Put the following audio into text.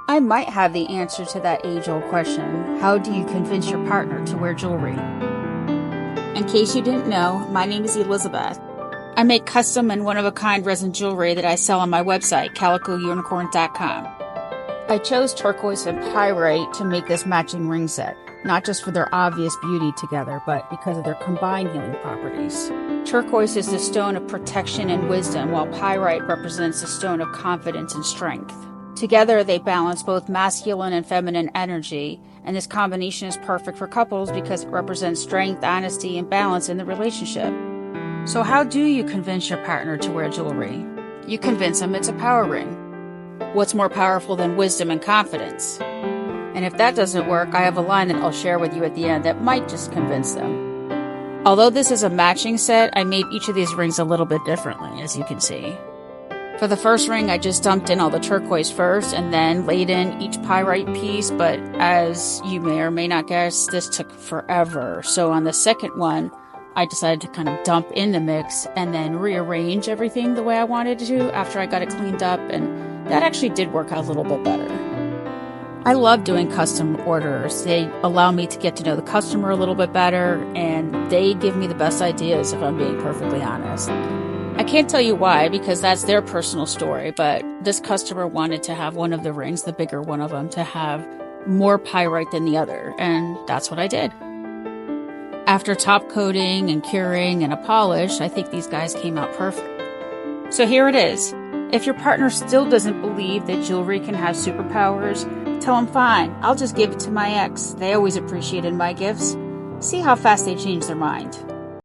I might have the answer to that age-old question. How do you convince your partner to wear jewelry? In case you didn't know, my name is Elizabeth. I make custom and one-of-a-kind resin jewelry that I sell on my website, calicounicorn.com. I chose turquoise and pyrite to make this matching ring set, not just for their obvious beauty together, but because of their combined healing properties. Turquoise is the stone of protection and wisdom, while pyrite represents the stone of confidence and strength. Together, they balance both masculine and feminine energy, and this combination is perfect for couples because it represents strength, honesty, and balance in the relationship. So how do you convince your partner to wear jewelry? You convince them it's a power ring. What's more powerful than wisdom and confidence? And if that doesn't work, I have a line that I'll share with you at the end that might just convince them. Although this is a matching set, I made each of these rings a little bit differently, as you can see. For the first ring, I just dumped in all the turquoise first and then laid in each pyrite piece, but as you may or may not guess, this took forever. So on the second one, I decided to kind of dump in the mix and then rearrange everything the way I wanted to after I got it cleaned up, and that actually did work out a little bit better. I love doing custom orders. They allow me to get to know the customer a little bit better, and they give me the best ideas if I'm being perfectly honest. I can't tell you why, because that's their personal story, but this customer wanted to have one of the rings, the bigger one of them, to have more pyrite than the other, and that's what I did. After top coating and curing and a polish, I think these guys came out perfect. So here it is. If your partner still doesn't believe that jewelry can have superpowers, tell them fine, I'll just give it to my ex. They always appreciated my gifts. See how fast they change their mind.